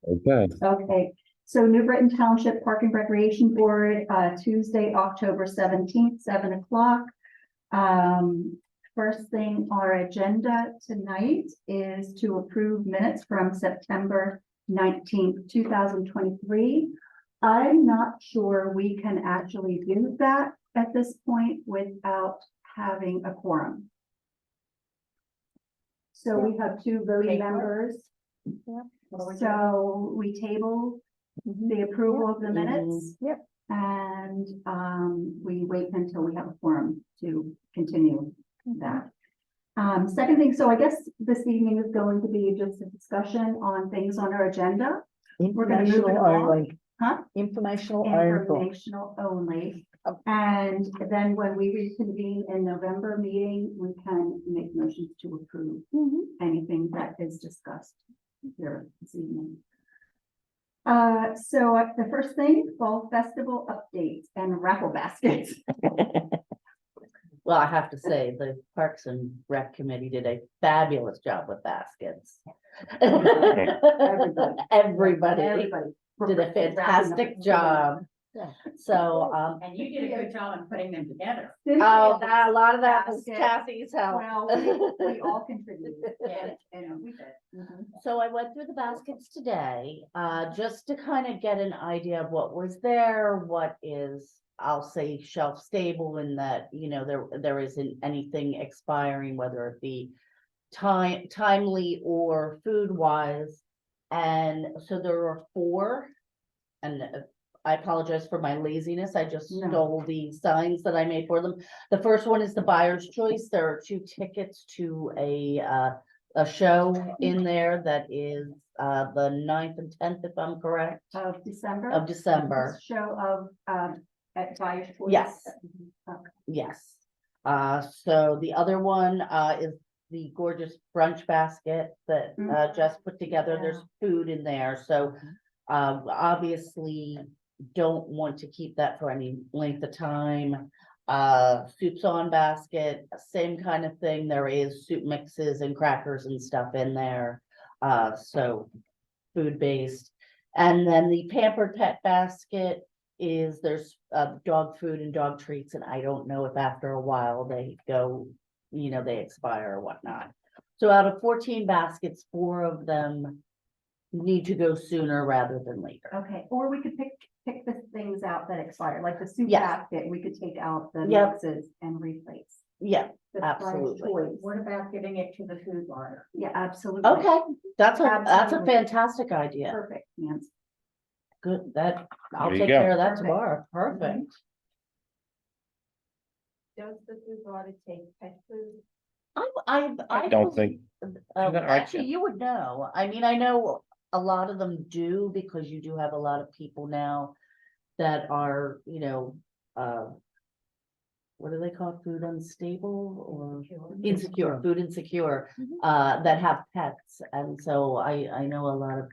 Okay. Okay, so New Britain Township Park and Recreation Board, Tuesday, October 17th, 7 o'clock. First thing on our agenda tonight is to approve minutes from September 19th, 2023. I'm not sure we can actually do that at this point without having a quorum. So we have two voting members. So we table the approval of the minutes. Yep. And we wait until we have a quorum to continue that. Second thing, so I guess this evening is going to be just a discussion on things on our agenda. We're going to move it along. Huh? Informational only. And then when we reconvene in November meeting, we can make motions to approve anything that is discussed here this evening. So the first thing, fall festival updates and raffle baskets. Well, I have to say, the Parks and Rec Committee did a fabulous job with baskets. Everybody did a fantastic job. So, And you did a good job in putting them together. oh, a lot of that was Kathy's help. Well, we all contributed. And we did. So I went through the baskets today, just to kind of get an idea of what was there, what is, I'll say, shelf stable, in that, you know, there isn't anything expiring, whether it be timely or food wise. And so there are 4, and I apologize for my laziness. I just stole the signs that I made for them. The first one is the buyer's choice. There are 2 tickets to a show in there that is the 9th and 10th, if I'm correct. Of December. Of December. Show of at Buyer's Choice. Yes. Okay. Yes. So the other one is the gorgeous brunch basket that Jess put together. There's food in there. So obviously don't want to keep that for any length of time. Soups on basket, same kind of thing. There is soup mixes and crackers and stuff in there. So food based. And then the pampered pet basket is there's dog food and dog treats, and I don't know if after a while they go, you know, they expire or whatnot. So out of 14 baskets, 4 of them need to go sooner rather than later. Okay, or we could pick the things out that expire, like the soup Yes. basket, we could take out the Yep. mixes and replace. Yeah, The Buyer's absolutely. Choice. What about giving it to the food bar? Yeah, absolutely. Okay, that's a Absolutely. fantastic idea. Perfect, Nancy. Good, that, I'll There you take go. care of that Perfect. tomorrow. Perfect. Does the food bar take pet food? I Don't think. actually, you would know. I mean, I know a lot of them do, because you do have a lot of people now that are, you know, what do they call it? Food unstable or insecure, food insecure, that have pets. And so I know a lot of,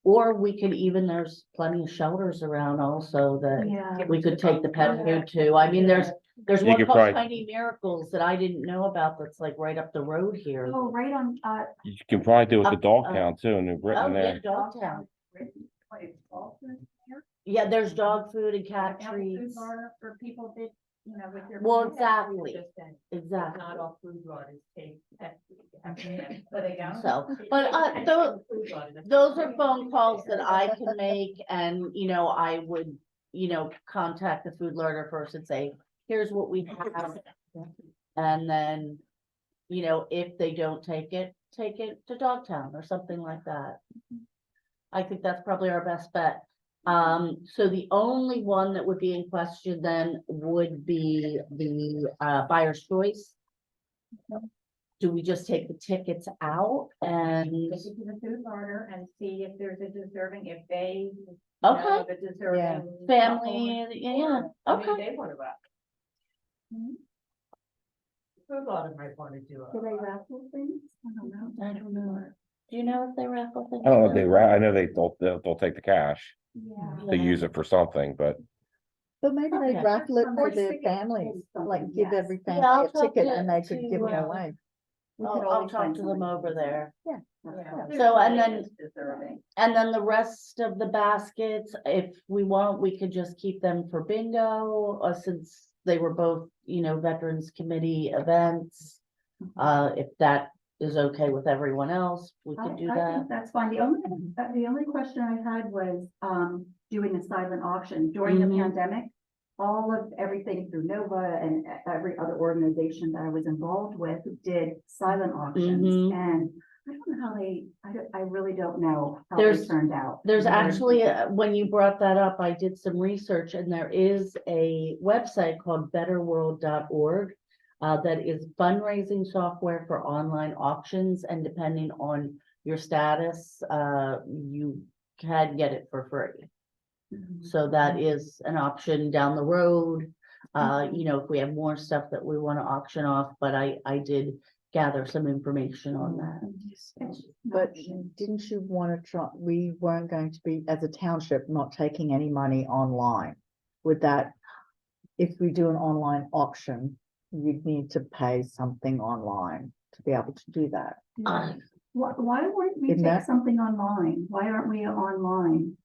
or we could even, there's plenty of shelters around also that Yeah. we could take the pet food to. I mean, there's You one could called probably- Tiny Miracles that I didn't know about, that's like right up the road here. Oh, right on, You can probably do it with the dog town too in New Oh, Britain yeah, there. Dogtown. What is all food here? Yeah, there's dog food and cat Have a food treats. bar for people that, you know, with their. Well, pets? exactly. Just that Exactly. Not all food bars take pet food. But they don't. So, but those are phone calls that I can make, and, you know, I would, you know, contact the food learner first and say, here's what we have. And then, you know, if they don't take it to Dogtown or something like that. I think that's probably our best bet. So the only one that would be in question then would be the buyer's choice. Do we just take the tickets out and? Take it to the food barter and see if there's a deserving, if they. Okay. know of a deserving Family, couple, yeah, or maybe okay. They want to go. Food barter might want to do do they raffle things? I don't know. I don't know. Do you know if they raffle things? I don't know if I know they'll take the cash Yeah. to use it for something, but But maybe they Okay. raffle it for Horse their ticket families, is something, like give yes. every Yeah, I'll family a talk ticket to- and they could give it to, away. We could I'll always talk find to them somebody. over there. Okay. So, and then- It's deserving. And then the rest of the baskets, if we want, we could just keep them for bingo, since they were both, Veterans Committee events. If that is okay with everyone else, we could do I that. think that's fine. The only question I had was, doing a silent auction during the Mhm. pandemic. All of everything through Nova and every other organization that I was involved with did silent auctions. Mhm. And I don't know how I really don't know how they There's- turned out. There's actually, when you brought that up, I did some research and there is a website called betterworld.org. That is fundraising software for online auctions, and depending on your status, you can get it for free. Mhm. So that is an option down the road. If we have more stuff that we want to auction off, but I did gather some information on that. It's just But not- didn't you want to try, we weren't going to be, as a township, not taking any money online. Would that, if we do an online auction, you'd need to pay something online to be able to do that. Uh, Why wouldn't we Isn't take that- something online? Why aren't we online?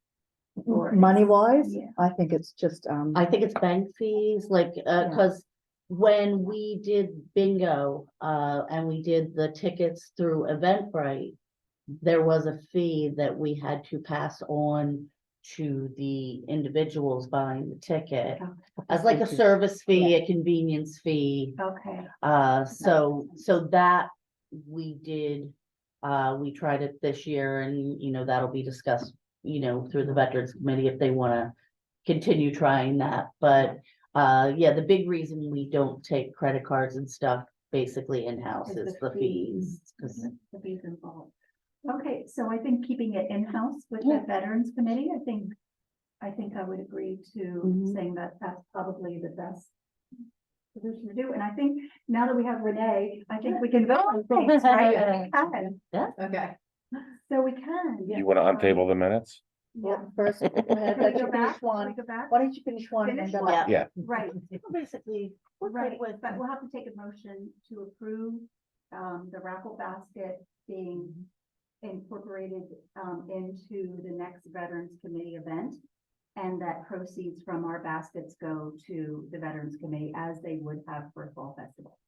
Or it's- Money wise, yeah. I think it's just, I think it's bank fees, like, cause when we did bingo, and we did the tickets through Eventbrite, there was a fee that we had to pass on to the individuals buying the ticket as like a service fee, a convenience fee. Okay, So that we did, we tried it this year and, that'll be discussed, through the Veterans Committee if they wanna continue trying that, but, the big reason we don't take credit cards and stuff basically in-house Is is the the fees. 'Cause the fees involved. Okay, so I think keeping it in-house with the Veterans Committee, I think I would agree to Mhm. saying that that's probably the best solution to do. And I think now that we have Renee, I think we can vote on things, right? We can. Okay. So we can. You wanna untable the minutes? Yeah. first, go ahead, Can we let go you back? finish one. Can we go back? Why don't you finish one and then Finish go one? back? Yeah. Right, Basically, we're good right, with, but we'll have to take a motion to approve, the raffle basket being incorporated, into the next Veterans Committee event. And that proceeds from our baskets go to the Veterans Committee as they would have for a fall festival.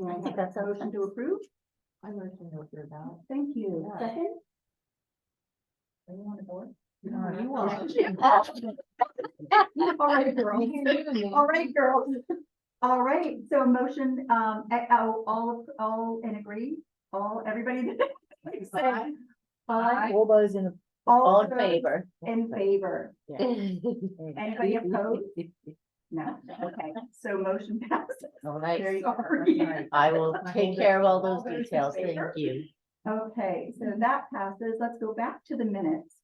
I think that's a Motion to approve? I motion to approve that. Thank you. Yeah. Second? Are you on the board? No, you are. are. All right, girls. All right, girls. All right, so a motion, all in agree, everybody. Aye. Aye. All those in, All in those favor. In favor. All Anybody opposed? No, okay, so motion passes. right, Sorry. I will take care of all those All those in details, thank favor? you. Okay, so that passes. Let's go back to the minutes.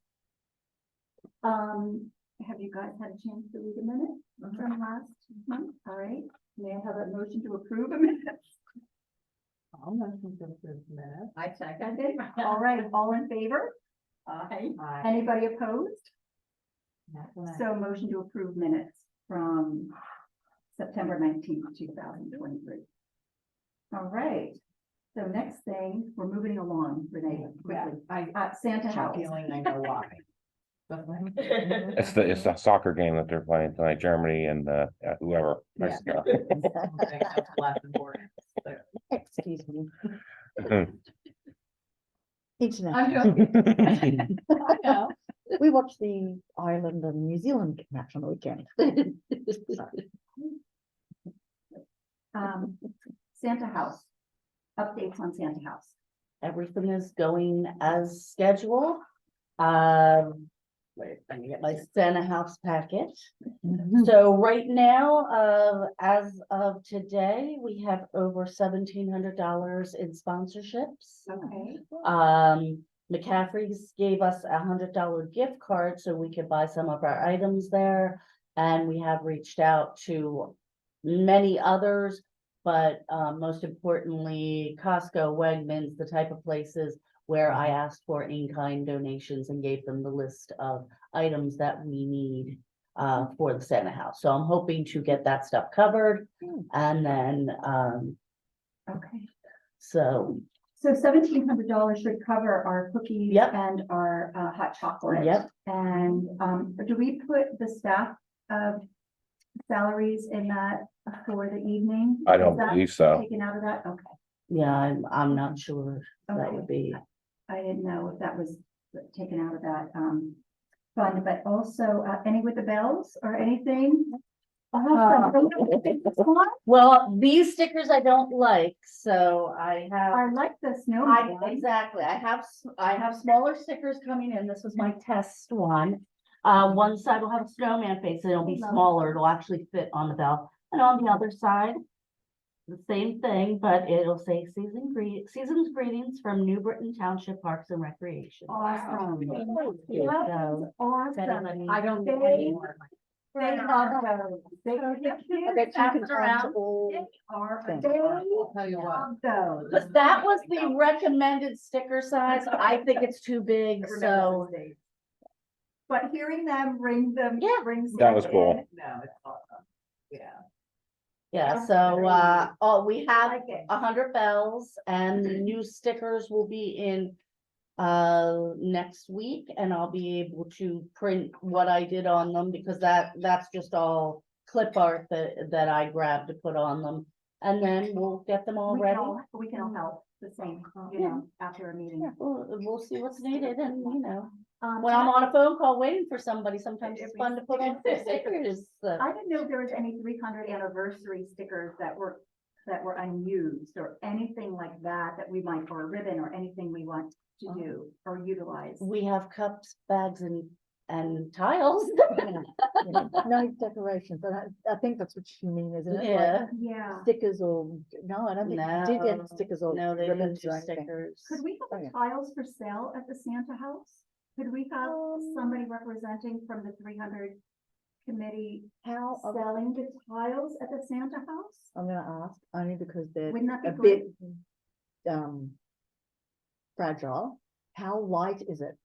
Have you guys had a chance to read the minutes from last month? All right, may I have a motion to approve the minutes? I'll motion to approve the minutes. I second. Second. All right, all in favor? Aye. Anybody opposed? So motion to approve minutes from September 19th, 2023. All right, so next thing, we're moving along, Renee, quickly. Santa House. I know why. It's the soccer game that they're playing tonight, Germany and whoever. Yeah. excuse me, Mhm. international. joking. I know. We watched the Ireland and New Zealand match on the weekend. Santa House, updates on Santa House. Everything is going as scheduled. Wait, let me get my Santa House packet. So right now, as of today, we have over $1,700 in sponsorships. Okay. McCaffrey's gave us $100 gift card so we could buy some of our items there. And we have reached out to many others, but most importantly, Costco, Wegmans, the type of places where I asked for in-kind donations and gave them the list of items that we need for the Santa House. So I'm hoping to get that stuff covered. And then Okay. So, So $1,700 should cover our cookies Yep. and our hot chocolate. Yep. And do we put the staff salaries in that for the evening? I don't Is that believe so. taken out of that? Okay. yeah, I'm not sure that would be. I didn't know if that was taken out of that fund, but also any with the bells or anything? Well, these stickers I don't like, so I have. I like the I, snowman. exactly, I have smaller stickers coming in, this was my test one. One side will have a snowman face, and it'll be smaller, it'll actually fit on the bell, and on the other side. The same thing, but it'll say season's greetings from New Britain Township Parks and Recreation. Awesome. So, Awesome. I don't They- get any more. They love those. They I bet you kids can after add hours all are things. they I'll tell you what. love those. but that was the recommended sticker size, I think it's too big, so. But hearing them ring them. Yeah. brings That was them cool. in. No, it's awesome. Yeah. Yeah, so, we I have like it. 100 bells, and the new stickers will be in next week, and I'll be able to print what I did on them, because that's just all clip art that I grabbed to put on them, and then we'll get them all ready. We can all help the same, you Yeah. know, after a meeting. Yeah, we'll see what's needed, and Um, when I'm on a phone call waiting for somebody, sometimes It'd it's be- fun to put on stickers. I didn't know if there was any 300 anniversary stickers that were unused or anything like that, that we might, or a ribbon or anything we want to do or utilize. We have cups, bags, and tiles. No decorations, and I think that's what you mean, isn't it? Like Yeah. Yeah. Stickers or, no, I don't think you did No, get stickers or No, they didn't ribbons do or anything. stickers. Could we Oh, have yeah. tiles for sale at the Santa House? Could we have somebody representing from the 300 committee How, selling the tiles at the Santa House? I'm gonna ask, only because they're Wouldn't that be a great? bit fragile. How light is it?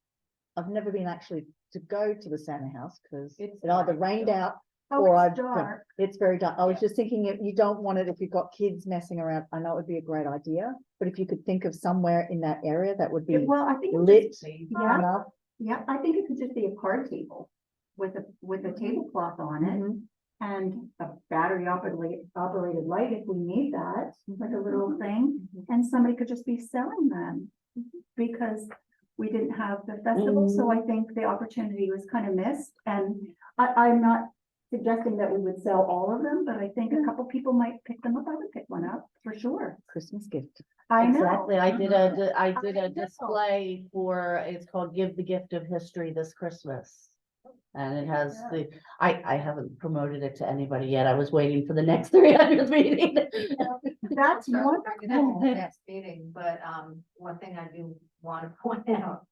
I've never been actually to go to the Santa House because It's it either dark. rained out Oh, or it's I've, dark. it's very dark. I was Yeah. just thinking if you don't want it, if you've got kids messing around, I know it would be a great idea. But if you could think of somewhere in that area that would be Well, I think it would lit just- yeah, enough. yeah, I think it could just be a card table with a tablecloth on it. Mhm. And a battery operated light if we need that, like a little thing, and somebody could just be selling them. Because we didn't have the festival, so I think the opportunity was kind of missed, and I'm not suggesting that we would sell all of them, but I think a couple people might pick them up. I would pick one up, for sure. Christmas gift. I know. Exactly, I did a I know. display for, it's called Give the Gift of History this Christmas. And it has I haven't promoted it to anybody yet, I was waiting for the next 300th meeting. That's We're gonna have wonderful. the next meeting, but, one thing I do want to point out,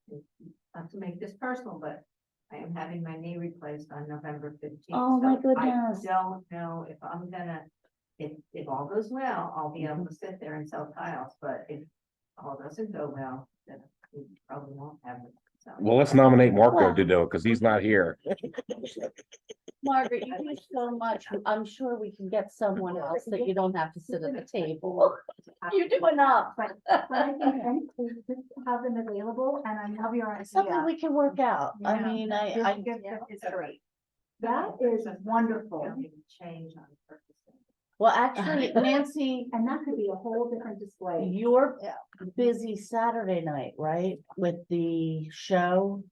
not to make this personal, but I am having my knee replaced on November 15th. Oh, my so goodness. I don't know if I'm gonna, if all goes well, I'll be able to sit there and sell tiles, but if all doesn't go well, then we probably won't have it. So. Well, let's nominate Marco Well- to do it because he's not here. Margaret, you do so much, I'm sure we can get someone else that you don't have to sit at the table. You do enough. But I think we just have them available, and I love your Something idea. we can work out, I Yeah. mean, Your I, gift is great. That is wonderful, Change on purpose. well, actually, Nancy, and that could be a whole different display. you're busy Saturday night, right, with the show?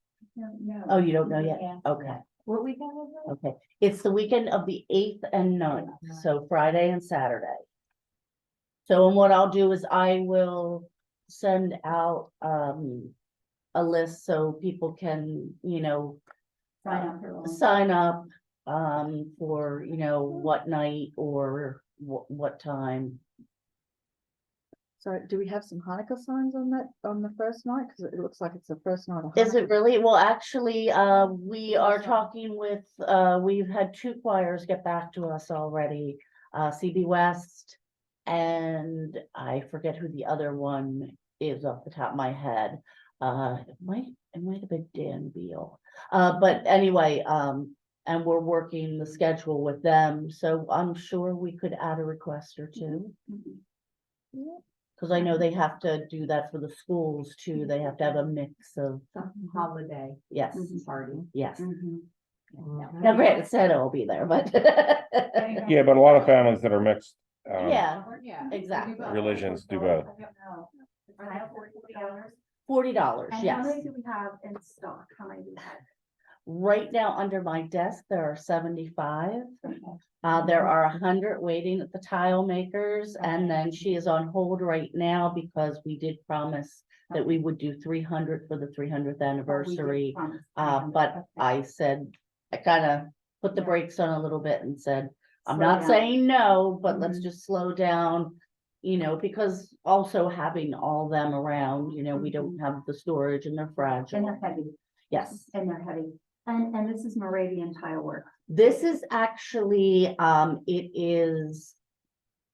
Oh, you don't know yet? Okay, What we got? okay. It's the weekend of the 8th and 9th, so Friday and Saturday. So, and what I'll do is I will send out, a list so people can, Sign up for all. sign up, for, what night or what time. So do we have some Hanukkah signs on that, on the first night? Because it looks like it's the first night of Is it Hanukkah. really? Well, actually, we are talking with, we've had 2 choirs get back to us already, CB West. And I forget who the other one is off the top of my head. It might have been Dan Beal. But anyway, and we're working the schedule with them, so I'm sure we could add a request or two. Mhm. Cause I know they have to do that for the schools too. They have to have a mix of, Holiday yes, party. yes. Mhm. Never had said it will be there, but. Yeah, but a lot of families that are mixed, Yeah, Yeah. exactly. religions do both. $40, And how yes. many do we have in stock? How many do we have? Right now, under my desk, there are 75. There are 100 waiting at the tile makers, and then she is on hold right now because we did promise that we would do 300 for the 300th anniversary. But I said, I kind of put the Yeah. brakes on a little bit and said, I'm Slow not down. saying no, but let's Mhm. just slow down. You know, because also having all them around, you know, we don't Mhm. have the storage and they're And fragile. they're heavy. Yes. And they're heavy. And this is Moravian tile work. This is actually, it is,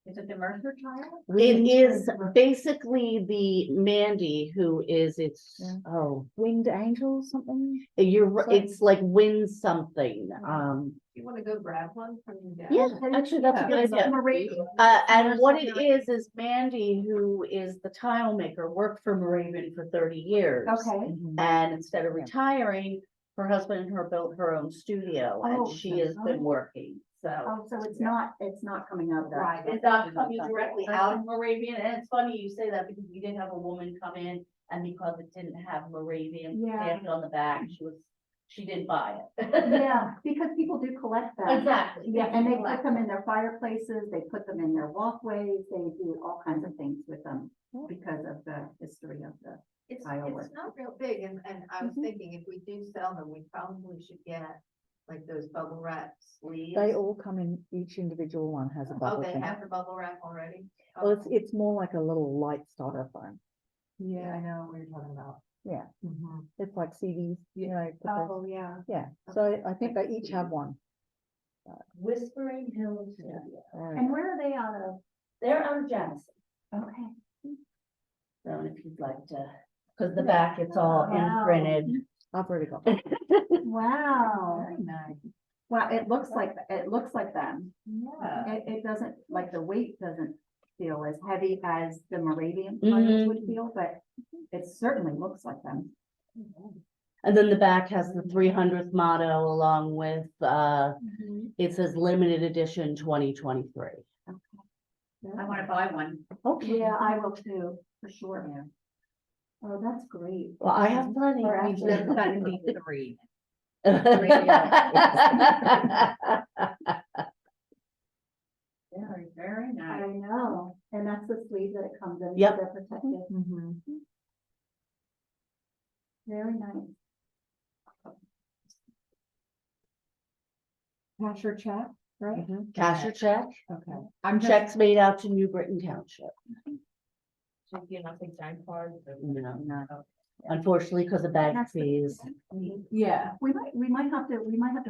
Is it the Mercer tile? it is basically the Mandy who is, it's, Yeah. oh, Winged angels, something? it's like win something. You wanna go grab one from your Yeah, desk? actually, that's a good It's idea. Moravian. And what it is Mandy, who is the tile maker, worked for Moravian for 30 years. Okay. And instead of retiring, her husband and her built her own studio and Oh, she has been oh. working, so. Oh, so it's not coming out of that. Right. It's not coming directly out of Moravian, and it's funny you say that because we did have a woman come in, and because it didn't have Moravian Yeah. stamped on the back, she didn't buy it. Yeah, because people do collect them. Exactly. Yeah, and they put them in their fireplaces, they put them in their walkways, they do all kinds of things with them because of the history of the. It's tile work. not real big, and I was Mhm. thinking if we do sell them, we probably should get like those bubble wrap sleeves. They all come in, each individual one has a Oh, bubble they thing. have the bubble wrap already? Well, it's more like a little light styrofoam. Yeah, I know what you're talking about. Yeah, Mhm. it's like CDs, you know. put those- Oh, yeah. Yeah, so I think they each have one. Whispering Hills Yeah. Studio. And where are they out of? They're out of Genesis, Okay. so if you'd like to, because the back, it's all Wow. imprinted. I've already got one. Wow. Very nice. Wow, it looks like them. Yeah. It doesn't, like the weight doesn't feel as heavy as the Moravian tiles would feel, but it certainly looks like them. And then the back has the 300th motto along with, it says limited edition 2023. I wanna buy one. Okay. Yeah, I will too, for sure. Yeah. Oh, that's great. Well, I have plenty. Or actually, There's 73. Very, very I nice. know, and that's the sleeve that it comes in. so Yep. They're protected. Mhm. Very nice. Cash or check, right? Cash or check? Okay. I'm just, Checks made out to New Britain Township. you know, think time cards. No, unfortunately, because of bag That's the- fees. Yeah. We might have to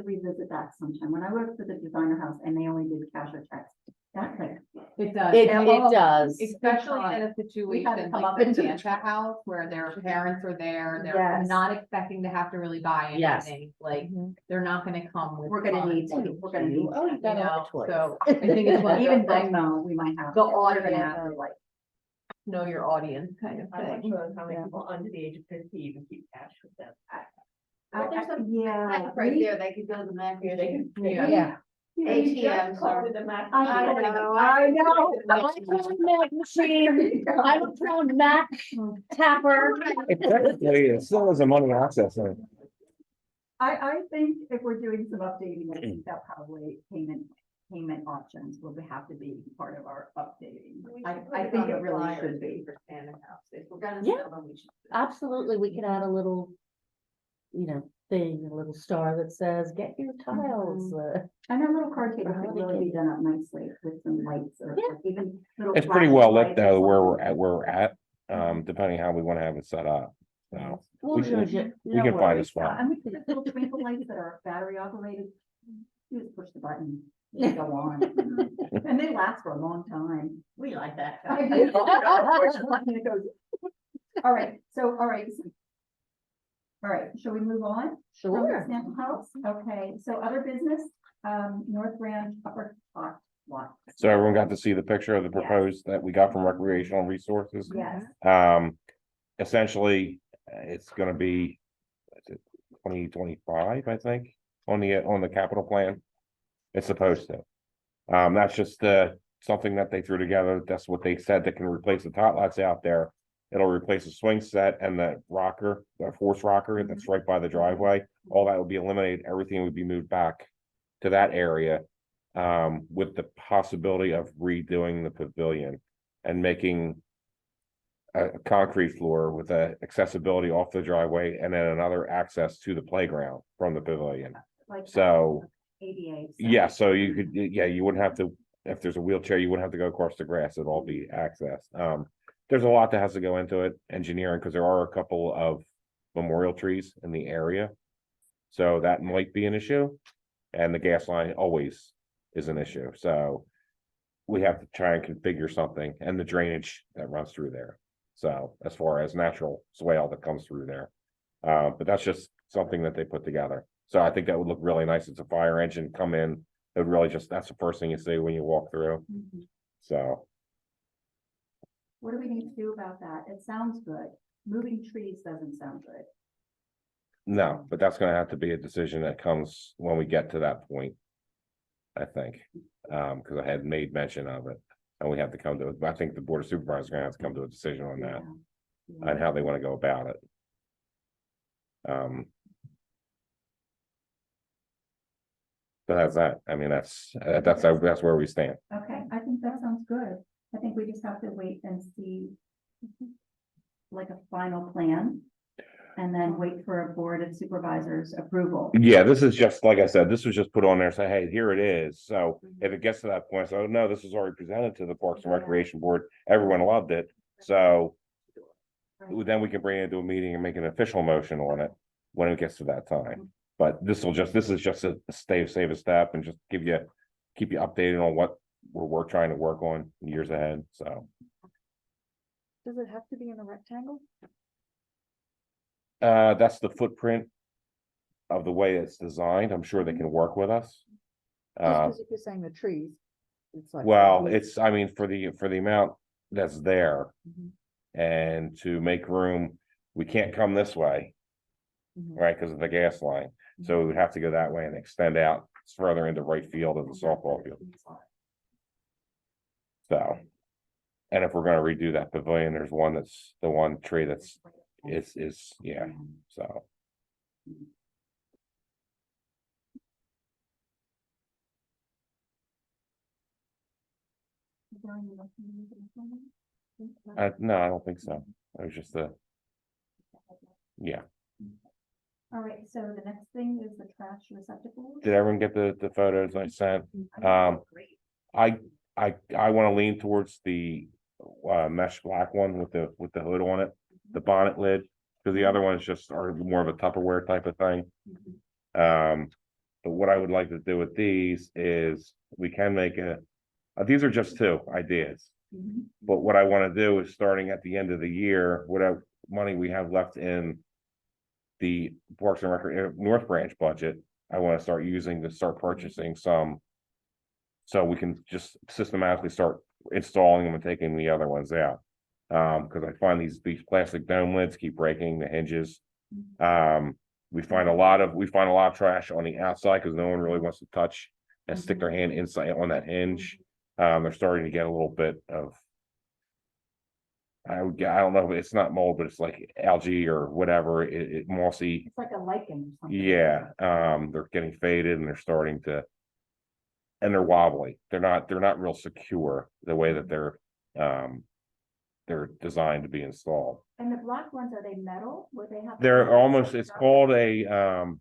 revisit that sometime. When I worked for the designer house and they only did cash or checks. That's like, It does. It And does. especially in a We had to situation come like up the into Santa house where their parents are there, they're Yes. not expecting to have to really buy Yes. anything. Like, Mhm. they're not gonna come with. we're gonna need funds, to, we're gonna need Oh, you to. got You all know, the toys. so I think it's one of Even those, like, Venmo, we might have. the to. We're gonna audience. have to, like, know your audience kind of I'm not thing. sure how many Yeah. people under the age of 50 even keep cash with them. yeah. Right we- there, they could go to the Mac. Yeah, they can- Yeah. ATMs are. The Mac. I know. Mac machine. I'm a proud Mac tapper. Technically, it still is a money access thing. I think if we're doing some updating, I think that probably payment options will have to be part of our updating. I think it really should be. For Santa house, if we're gonna Yeah. sell them, we should. Absolutely, we can add a little, thing, a little star that says, get your tiles. And a little card table could really be done up nicely with some lights or Yeah. even little. It's pretty flashing well lit lights or though, where something. we're at, depending how we want to have it set up. So We'll can- judge it. we No can find a worries. spot. And we could have little twinkle lights that are battery operated. You just push the button, they go on. And they last for a long time. We like that. I do. Unfortunately, it goes- All right, all right. All right, shall we move on? From the Sure. Santa house, okay, so other business, North Branch Upper what. So everyone got to see the picture of the Yes. proposed that we got from recreational resources. Yes, Essentially, it's gonna be 2025, I think, on the capital plan. It's supposed to. That's just something that they threw together. That's what they said that can replace the tot lots out there. It'll replace the swing set and the rocker, the force rocker that's right by the driveway. All that would be eliminated. Everything would be moved back to that area. With the possibility of redoing the pavilion and making a concrete floor with accessibility off the driveway and then another access to the playground from the pavilion. like. So, ADA. yeah, so you could, yeah, you wouldn't have to, if there's a wheelchair, you wouldn't have to go across the grass. It'd all be accessed. There's a lot that has to go into it, engineering, because there are a couple of memorial trees in the area. So that might be an issue. And the gas line always is an issue. So we have to try and configure something and the drainage that runs through there. So as far as natural swale that comes through there. But that's just something that they put together. So I think that would look really nice. It's a fire engine come in. It would really just, that's the first thing you see when you walk through. Mhm. So, What do we need to do about that? It sounds good. Moving trees doesn't sound good. no, but that's gonna have to be a decision that comes when we get to that point. I think, because I had made mention of it. And we have to come to it. I think the board of supervisors are gonna have to come to a decision on that Yeah. and how they want to go about it. So that's that. I mean, that's where we stand. Okay, I think that sounds good. I think we just have to wait and see like a final plan and then wait for a board of supervisors approval. Yeah, this is just, like I said, this was just put on there, say, hey, here it is. So if it gets to that point, so no, this is already presented to the Parks and Recreation Board. Everyone loved it. So then we can bring it into a meeting and make an official motion on it when it gets to that time. But this is just a save a step and just keep you updated on what we're trying to work on years ahead. So Does it have to be in a rectangle? that's the footprint of the way it's designed. I'm sure they can work with us. Just because if you're saying the trees, it's like. I mean, for the amount that's there. Mhm. And to make room, we can't come this way, Mhm. right, because of the gas line. So we would have to go that way and extend out further into right field of the softball field. So. And if we're gonna redo that pavilion, there's the one tree that's yeah, so. No, I don't think so. It was just yeah. All right, so the next thing is the trash receptacle. Did everyone get the photos I sent? Great. I want to lean towards the mesh black one with the hood on it, the bonnet lid, because the other ones just are more of a Tupperware type of thing. But what I would like to do with these is we can make these are just two ideas. Mhm. But what I want to do is starting at the end of the year, whatever money we have left in the Parks and Rec North Branch budget, I want to start purchasing some. So we can just systematically start installing them and taking the other ones out. Because I find these plastic dome lids keep breaking the hinges. We find a lot of trash on the outside because no one really wants to touch and stick their hand inside on that hinge. They're starting to get a little bit of, I don't know, it's not mold, but it's like algae or whatever, it mossy. It's like a lichen or something. Yeah, they're getting faded and they're starting to, and they're wobbly. They're not real secure the way that they're designed to be installed. And the black ones, are they metal? Would they have? They're almost, it's called it's a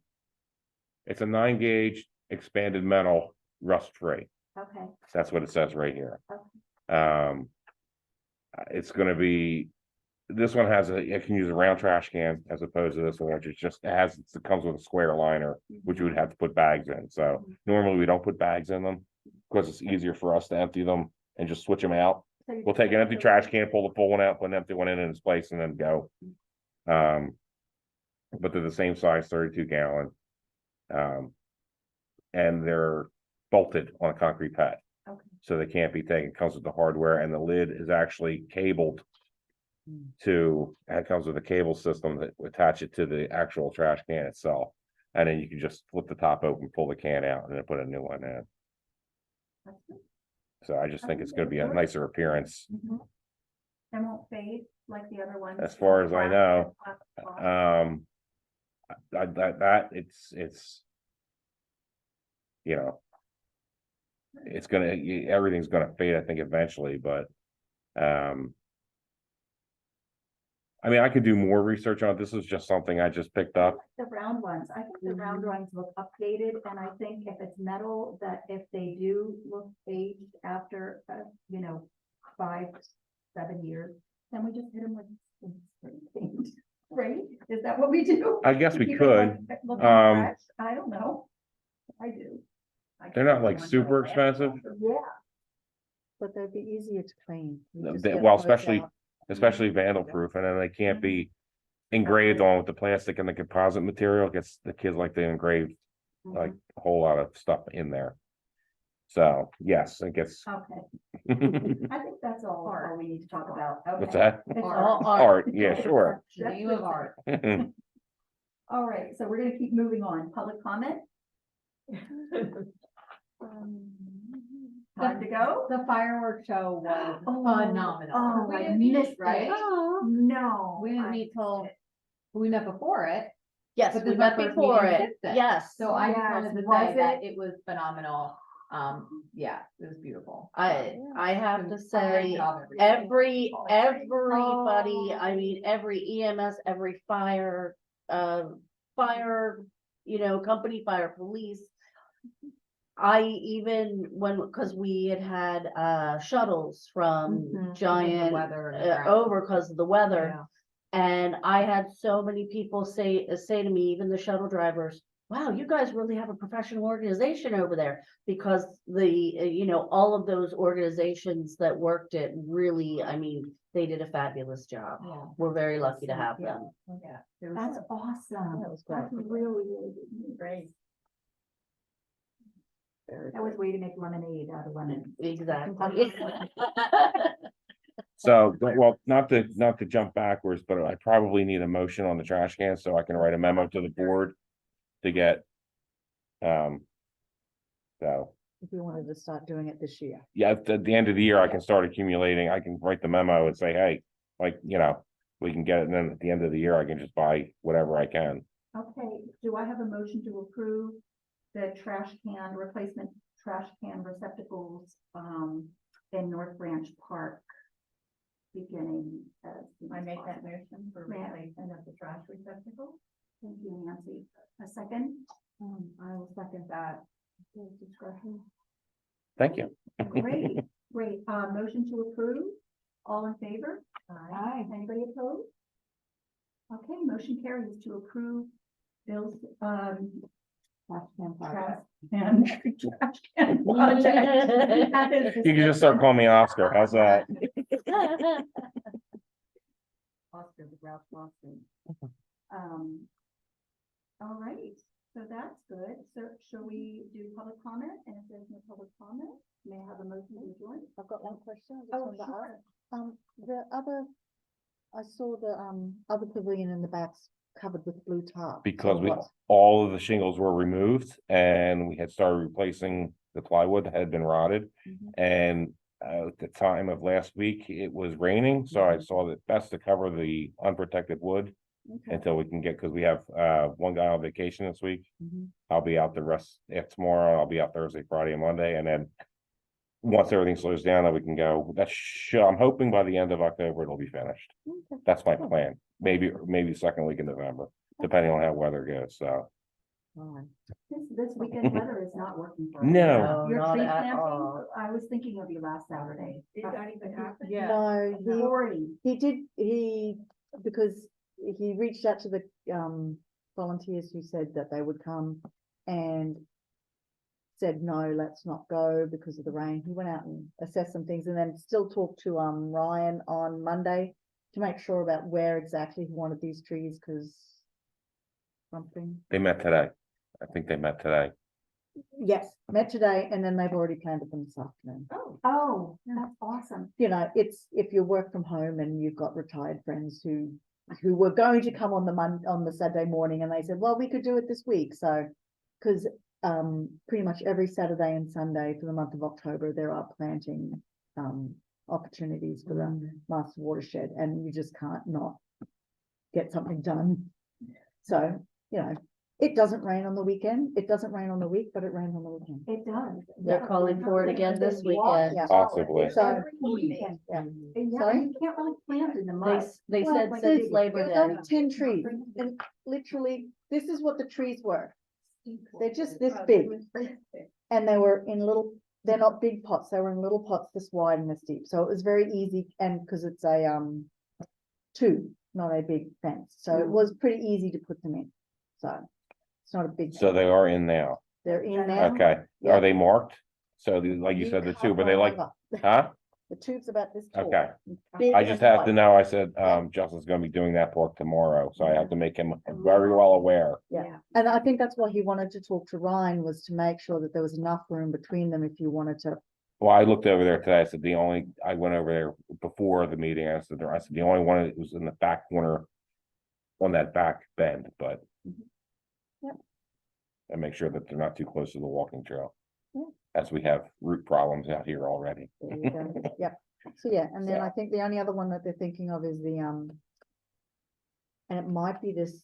9-gauge expanded metal rust free. Okay, That's what it says right here. Okay. It's gonna be, this one has it can use a round trash can as opposed to this one, which it comes with a square liner, which you would have to put bags in. So normally we don't put bags in them because it's easier for us to empty them and just switch them out. So you We'll just take an have empty to- trash can, pull the full one out, put an empty one in its place and then go. But they're the same size, 32 gallon. And they're bolted on a concrete pad. Okay. So they can't be taken, it comes with the hardware, and the lid is actually cabled Mm. it comes with a cable system that will attach it to the actual trash can itself. And then you can just flip the top open, pull the can out, and then put a new one in. That's good. So I just think it's gonna be a nicer appearance. And won't fade like the other ones. As far as I know. Plastic. That it's. You know. It's gonna, everything's gonna fade, I think, eventually, but, I mean, I could do more research on it. This is just something I just picked up. The round ones, I think the round ones look updated, and I think if it's metal, that if they do look aged after, 5, 7 years, then we just hit them with some spray paint, right? Is that what we do? I guess we Keep it could. looking Um, fresh? I don't know. I do. They're not like super expensive, Yeah. But they'd be easier to clean. You just They- get well, those especially- out. especially vandal proof, and then they can't be engraved on with the plastic and the composite material. Gets the kids like to engrave like a whole lot of stuff in there. So, yes, it gets. Okay, I think that's all we need to talk about. What's Okay. that? It's Art. Art, yeah, sure. The name of art. All right, so we're gonna keep moving on. Public comment? Time to go? The fireworks show was Oh, phenomenal. oh, We I didn't meet, missed it. right? No. We didn't meet till, we met before it, Yes, But we this is our met first before meeting it, since then. yes. so I just Yes, wanted to was say that it? it was phenomenal. Yeah, it was beautiful. I have to Great say, job, everybody. everybody, I mean, every EMS, every fire, company, fire, police. I even cause we had shuttles from Mhm. Giant weather and the ground. over because of the weather. Yeah. And I had so many people say to me, even the shuttle drivers, wow, you guys really have a professional organization over there. Because all of those organizations that worked it really, I mean, they did a fabulous job. Yeah. We're very lucky to have Yeah. them. Yeah. it was That's fun. awesome. That was great. That's really, really good news. Great. Very That was way to make lemonade out of lemon. Exactly. So, well, not to jump backwards, but I probably need a motion on the trash can, so I can write a memo to the board to get. So, If we wanted to start doing it this year. yeah, at the end of the year, I can start accumulating, I can write the memo and say, hey, like, we can get it, and then at the end of the year, I can just buy whatever I can. Okay, do I have a motion to approve the replacement trash can receptacles, in North Branch Park? Beginning as. I make that motion for Ma'am. replacement of the trash receptacle. Thank you, Nancy. A second? I will second that. Discussion. Thank you. Great, great. Motion to approve. All in favor? Aye. Anybody opposed? Okay, motion carries to approve Bill's, trash can project. That is You can just start calling me Oscar, how's that? Oscar, the Ralph Lawson. All right, so that's good. So shall we do public comment? And if there's no public comment, may I have a motion to join? I've got one question. I just Oh, wanted to ask. sure. The other, I saw the other pavilion in the back's covered with blue tarp. Because So what- all of the shingles were removed and we had started replacing the plywood that had been rotted. Mhm. And at the time of last week, it was raining, so I saw that best to cover the unprotected wood Okay. until we can get, because we have one guy on vacation this week. Mhm. I'll be out the rest, if tomorrow, I'll be out Thursday, Friday and Monday, and then once everything slows down, then we can go. I'm hoping by the end of October, it'll be finished. Okay. That's my plan. Maybe second week in November, depending on how weather goes, so. All right. This weekend weather is not working for us. No. Your not tree at planting, all. I was thinking of you last Saturday. Did that even happen? Yeah. No, Forty. he because he reached out to the volunteers who said that they would come and said, no, let's not go because of the rain. He went out and assessed some things and then still talked to Ryan on Monday to make sure about where exactly he wanted these trees, because something. They met today. I think they met today. Yes, met today, and then they've already planted them this afternoon. Oh, that's awesome. You know, it's, if you work from home and you've got retired friends who were going to come on the Saturday morning, and they said, well, we could do it this week, so. Because pretty much every Saturday and Sunday for the month of October, there are planting opportunities for the master watershed, and you just can't not get something done. So, you know, it doesn't rain on the weekend, it doesn't rain on the week, but it rains on the weekend. It does. They're calling for it again this weekend. Yeah. Possibly. So, Every weekend. yeah. Yeah, Sorry? you can't really plant in the They, mud. they Well, said like since they- Labor There's Day. only 10 trees, and literally, this is what the trees were. They're just this big, and they were in little, they're not big pots, they were in little pots this wide and this deep, so it was very easy, and because it's a tube, not a big fence, so it was pretty easy to put them in, so it's not a big. So they are in now. They're in now. Okay. Yeah. Are they marked? So like you said, the cut tube, are they right like, over. huh? The tube's about this tall. Okay. Big I just and have to wide. know, I said, Yeah. Justin's gonna be doing that work tomorrow, so I have to make him very well aware. Yeah, and I think that's why he wanted to talk to Ryan, was to make sure that there was enough room between them if you wanted to. Well, I looked over there today, I said, I went over there before the meeting, I said, the only one that was in the back corner on that back bend, but. Yep. And make sure that they're not too close to the walking trail. Yeah. As we have root problems out here already. There you go. Yep. So, yeah, and then So- I think the only other one that they're thinking of is the, and it might be this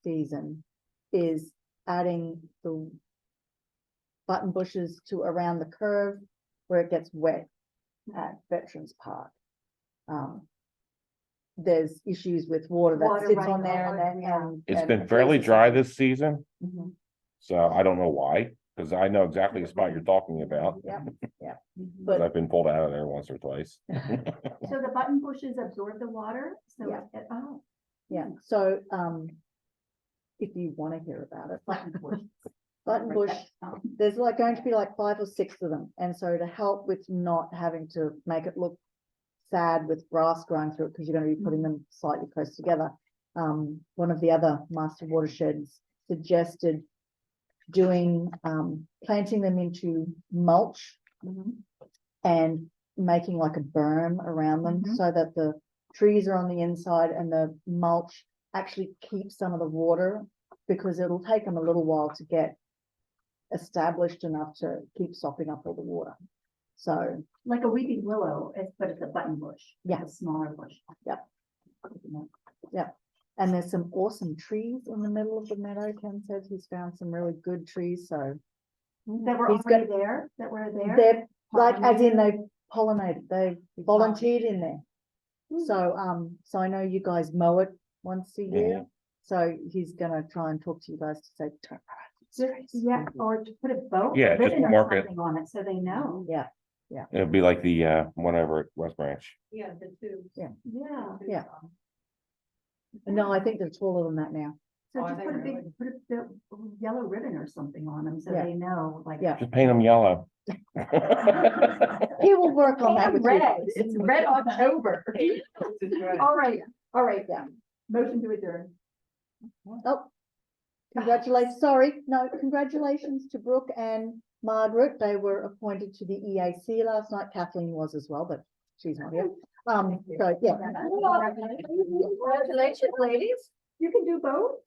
season, is adding the button bushes to around the curve where it gets wet at Veterans Park. There's issues with water that Water sits running on there, over, and yeah. then. It's and been fairly places- dry this season, Mhm. so I don't know why, because I know exactly the spot you're talking about. Yep, yep. But But I've been pulled out of there once or twice. So the button bushes absorb the water, so, Yeah. oh. yeah, so, if you want to hear about it. Button bush, there's like going to be like 5 or 6 of them, and so to help with not having to make it look sad with grass growing through it, because you're going to be putting them slightly close together. One of the other master watersheds suggested doing, planting them into mulch and making like a berm around them, Mhm. so that the trees are on the inside and the mulch actually keeps some of the water, because it'll take them a little while to get established enough to keep sopping up all the water. So, Like a weeping willow, but it's a button bush. It's Yeah. A smaller bush. Yep. and there's some awesome trees in the middle of the meadow. Ken said he's found some really good trees, so. That were He's got- already there, that were there. They're like, as in Pollinated? they pollinated, they volunteered in there. So I know you guys mow it once a year, so he's gonna try and talk to you guys to say. "Turn around, it's Yeah, nice." or to put a boat. Yeah, just ribbon or mark it. something on it, so they know. Yeah, It'd be like the one over at West Branch. Yeah, the two. Yeah, yeah. No, I think they're taller than that now. so Oh, just they put a really? big, put a yellow ribbon or something on them, so Yeah. they know, like. Yeah. Just paint them yellow. He will work on that with you. It's red October. All right, Yeah. motion to adjourn. Oh. Congratulations, sorry, no, congratulations to Brooke and Margaret. They were appointed to the EAC last night. Kathleen was as well, but she's not here. So, yeah. Congratulations, ladies. You can do both?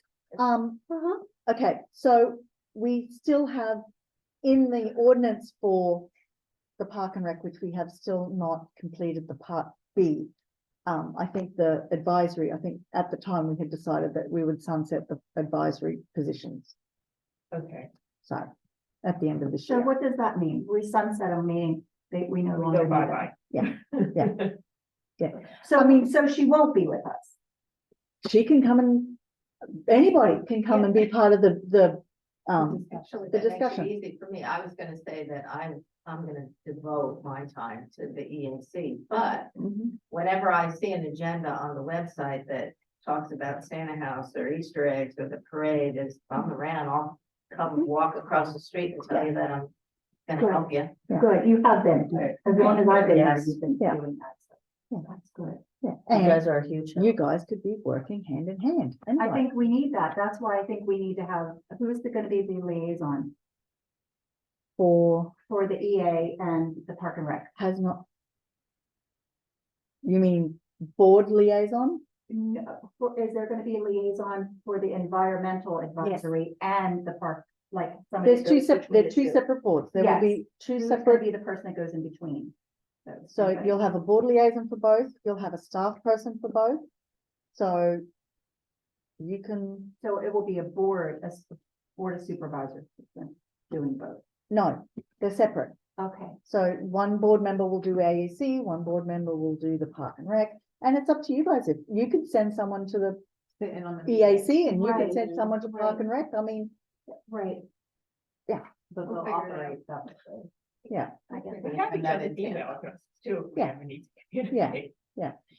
Okay, so we still have in the ordinance for the Park and Rec, which we have still not completed the Part B. I think the advisory, I think at the time we had decided that we would sunset the advisory positions. Okay. So at the end of the So year. what does that mean? We sunset a meeting, we no longer. Go need bye-bye. it. Yeah, So I mean, so she won't be with us. she can come and, anybody can come and be part of the Actually, the that makes it discussion. easy for me. I was gonna say that I'm gonna devote my time to the EAC, but whenever I see an agenda on the website that talks about Santa House or Easter eggs or the parade, if I'm around, I'll come walk across the street and tell you that I'm gonna help you. Yeah. Good, you have been, as long as I've been there, Yes. you've been Yeah. doing that. So that's good. Yeah, You and guys are a huge. help. you guys could be working hand in hand. I anyway. think we need that. That's why I think we need to have, who's gonna be the liaison? for, for the EA and the Park and Rec. has not. You mean board liaison? No, is there gonna be a liaison for the environmental advisory and the park, like? somebody There's two goes separate, between they're the two separate boards. There will Yes. be two Who's gonna separate. be the person that goes in between? So Okay. you'll have a board liaison for both, you'll have a staff person for both. So you can, So it will be a board, board of supervisors doing both. no, they're separate. Okay, So one board member will do AEC, one board member will do the Park and Rec. And it's up to you guys. If you could send someone to the Sit in on the. EAC and you Right, could send someone to Park and Rec, I mean, right. Yeah. But We'll they'll figure it operate that way. yeah, I get We that. have each other's email addresses too. if we Yeah. ever need to communicate.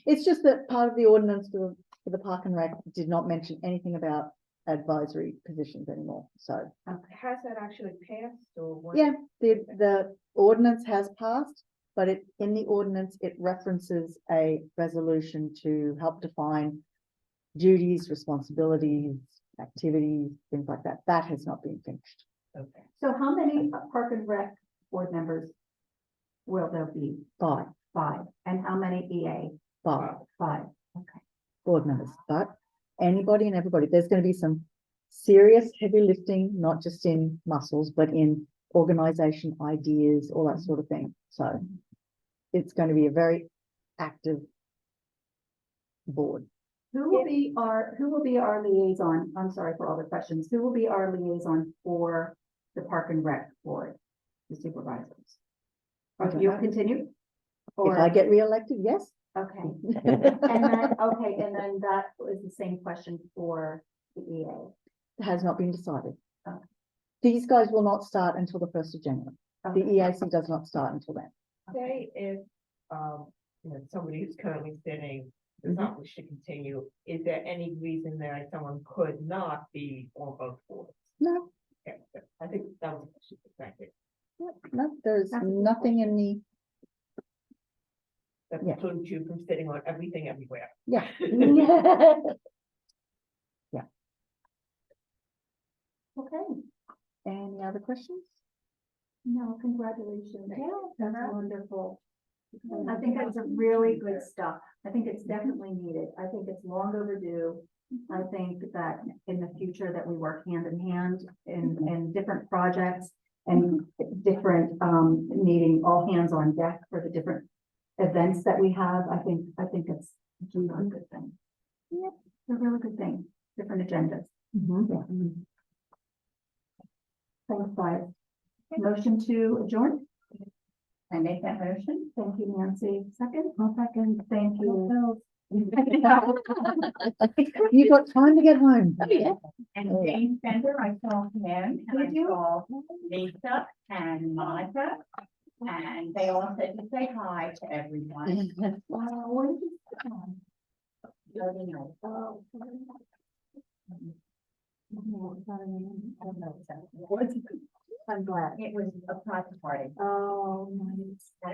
it's just that part of the ordinance for the Park and Rec did not mention anything about advisory positions anymore, so. Has that actually passed or what? Yeah, the ordinance has passed, but in the ordinance, it references a resolution to help define duties, responsibilities, activities, things like that. That has not been finished. Okay. So how many Park and Rec board members will there be? Five, 5. And how many EA? five 5. board members, but anybody and everybody, there's gonna be some serious heavy lifting, not just in muscles, but in organization ideas, all that sort of thing. So it's going to be a very active board. Who will be our liaison? I'm sorry for all the questions. Who will be our liaison for the Park and Rec board, the supervisors? Okay. You'll continue? If I get reelected, yes. Okay, and then that was the same question for the EA. Has not been decided. Okay. These guys will not start until the 1st of January. The Okay. EAC does not start until then. Say if, somebody who's currently sitting does not wish to continue, is there any reason that someone could not be on both boards? No, Okay, I think that was a question, thank you. no, there's That's a good nothing in the, That Yeah. precludes you from sitting on everything everywhere. yeah. Okay, Any other questions? no, congratulations. That's wonderful. I think that's a really good stuff. I think it's definitely needed. I think it's long overdue. I think that in the future that we work hand in hand in different projects and different, needing all hands on deck for the different events that we have. I think it's a really good thing. Yeah, it's a really good thing, different agendas. Thanks, guys. Motion to adjourn? I make that motion. Thank you, Nancy. Second? I'll second. Thank you. You've got time to get home. And Jane Fender, I saw him, and I saw Lisa and Monica. And they all said to say hi to everyone. I'm glad. It was a private party. Oh, nice.